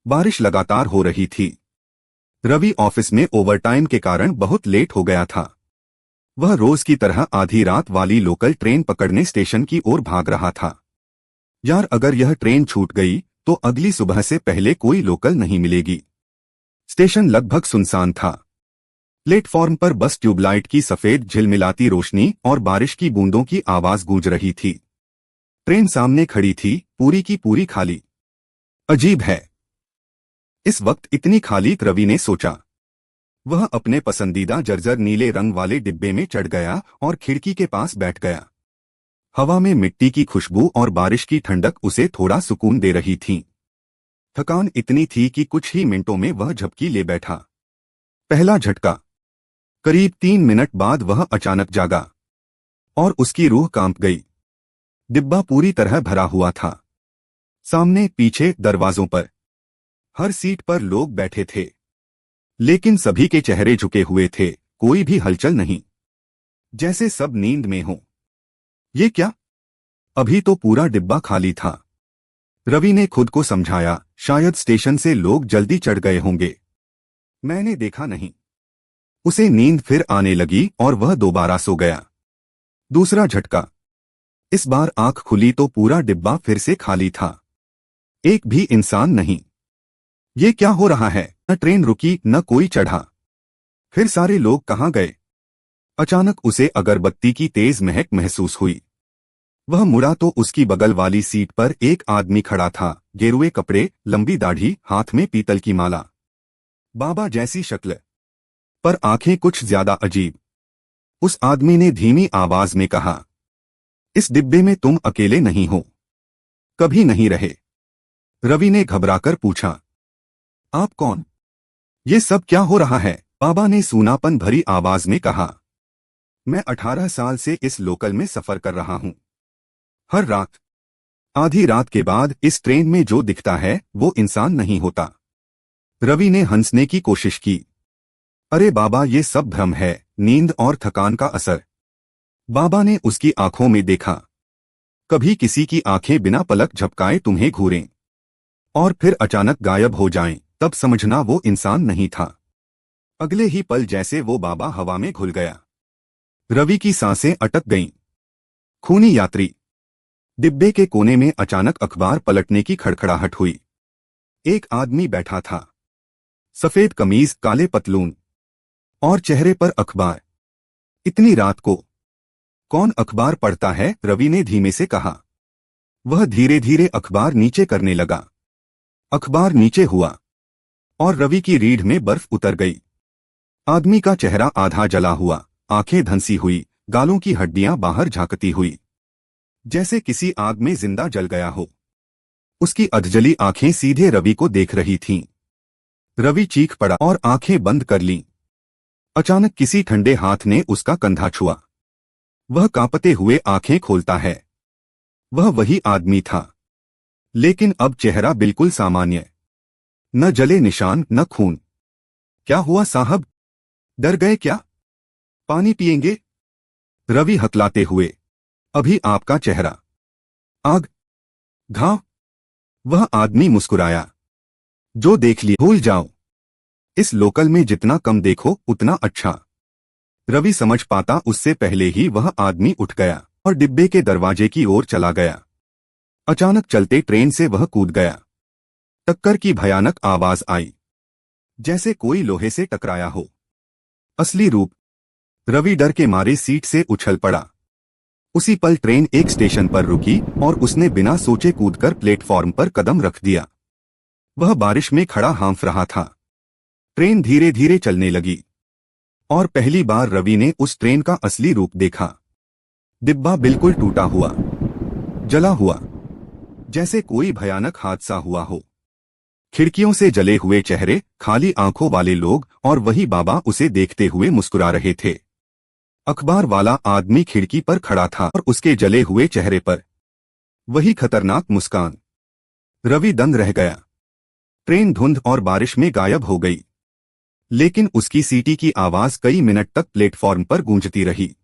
बारिश लगातार हो रही थी। रवि ऑफिस में ओवरटाइम के कारण बहुत लेट हो गया था। वह रोज की तरह आधी रात वाली लोकल ट्रेन पकड़ने स्टेशन की ओर भाग रहा था। यार, अगर यह ट्रेन छूट गई तो अगली सुबह से पहले कोई लोकल नहीं मिलेगी। स्टेशन लगभग सुनसान था। प्लेटफॉर्म पर बस ट्यूबलाइट की सफेद झिलमिलाती रोशनी और बारिश की बूंदों की आवाज गूंज रही थी। ट्रेन सामने खड़ी थी, पूरी की पूरी खाली। अजीब है, इस वक्त इतनी खाली, रवि ने सोचा। वह अपने पसंदीदा जर्जर नीले रंग वाले डिब्बे में चढ़ गया और खिड़की के पास बैठ गया। हवा में मिट्टी की खुशबू और बारिश की ठंडक उसे थोड़ा सुकून दे रही थी। थकान इतनी थी कि कुछ ही मिनटों में वह झपकी ले बैठा। पहला झटका। करीब 3 मिनट बाद वह अचानक जागा और उसकी रूह कांप गई। डिब्बा पूरी तरह भरा हुआ था। सामने, पीछे, दरवाजों पर, हर सीट पर लोग बैठे थे, लेकिन सभी के चेहरे झुके हुए थे, कोई भी हलचल नहीं, जैसे सब नींद में हो। ये क्या? अभी तो पूरा डिब्बा खाली था। रवि ने खुद को समझाया, शायद स्टेशन से लोग जल्दी चढ़ गए होंगे, मैंने देखा नहीं। उसे नींद फिर आने लगी और वह दोबारा सो गया। दूसरा झटका। इस बार आंख खुली तो पूरा डिब्बा फिर से खाली था। एक भी इंसान नहीं। ये क्या हो रहा है? न ट्रेन रुकी, न कोई चढ़ा। फिर सारे लोग कहाँ गए? अचानक उसे अगरबत्ती की तेज महक महसूस हुई। वह मुड़ा तो उसकी बगल वाली सीट पर एक आदमी खड़ा था, गेरुए कपड़े, लंबी दाढ़ी, हाथ में पीतल की माला। बाबा जैसी शक्ल, पर आंखें कुछ ज्यादा अजीब। उस आदमी ने धीमी आवाज में कहा, इस डिब्बे में तुम अकेले नहीं हो, कभी नहीं रहे। रवि ने घबराकर पूछा, आप कौन? ये सब क्या हो रहा है? बाबा ने सूनापन भरी आवाज में कहा, मैं 18 साल से इस लोकल में सफर कर रहा हूं। हर रात, आधी रात के बाद इस ट्रेन में जो दिखता है वो इंसान नहीं होता। रवि ने हंसने की कोशिश की। अरे बाबा, ये सब भ्रम है, नींद और थकान का असर। बाबा ने उसकी आंखों में देखा। कभी किसी की आंखें बिना पलक झपकाए तुम्हें घूरें और फिर अचानक गायब हो जाएं, तब समझना वो इंसान नहीं था। अगले ही पल जैसे वो बाबा हवा में घुल गया। रवि की सांसें अटक गईं। खूनी यात्री। डिब्बे के कोने में अचानक अखबार पलटने की खड़खड़ाहट हुई। एक आदमी बैठा था, सफेद कमीज, काले पतलून और चेहरे पर अखबार। इतनी रात को कौन अखबार पढ़ता है? रवि ने धीमे से कहा। वह धीरे धीरे अखबार नीचे करने लगा। अखबार नीचे हुआ और रवि की रीढ़ में बर्फ उतर गई। आदमी का चेहरा आधा जला हुआ, आंखें धंसी हुई, गालों की हड्डियां बाहर झांकती हुई, जैसे किसी आग में जिंदा जल गया हो। उसकी अधजली आंखें सीधे रवि को देख रही थीं। रवि चीख पड़ा और आंखें बंद कर लीं। अचानक किसी ठंडे हाथ ने उसका कंधा छुआ। वह कांपते हुए आंखें खोलता है। वह वही आदमी था, लेकिन अब चेहरा बिल्कुल सामान्य। न जले निशान, न खून। क्या हुआ साहब? डर गए क्या? पानी पिएंगे? रवि हकलाते हुए। अभी आपका चेहरा। आग, घाव। वह आदमी मुस्कुराया। जो देख लिया भूल जाओ। इस लोकल में जितना कम देखो उतना अच्छा। रवि समझ पाता उससे पहले ही वह आदमी उठ गया और डिब्बे के दरवाजे की ओर चला गया। अचानक चलते ट्रेन से वह कूद गया। टक्कर की भयानक आवाज आई, जैसे कोई लोहे से टकराया हो। असली रूप। रवि डर के मारे सीट से उछल पड़ा। उसी पल ट्रेन एक स्टेशन पर रुकी और उसने बिना सोचे कूदकर प्लेटफॉर्म पर कदम रख दिया। वह बारिश में खड़ा हांफ रहा था। ट्रेन धीरे धीरे चलने लगी और पहली बार रवि ने उस ट्रेन का असली रूप देखा। डिब्बा बिल्कुल टूटा हुआ, जला हुआ, जैसे कोई भयानक हादसा हुआ हो। खिड़कियों से जले हुए चेहरे, खाली आंखों वाले लोग और वही बाबा उसे देखते हुए मुस्कुरा रहे थे। अखबार वाला आदमी खिड़की पर खड़ा था और उसके जले हुए चेहरे पर वही खतरनाक मुस्कान। रवि दंग रह गया। ट्रेन धुंध और बारिश में गायब हो गई, लेकिन उसकी सीटी की आवाज कई मिनट तक प्लेटफॉर्म पर गूंजती रही।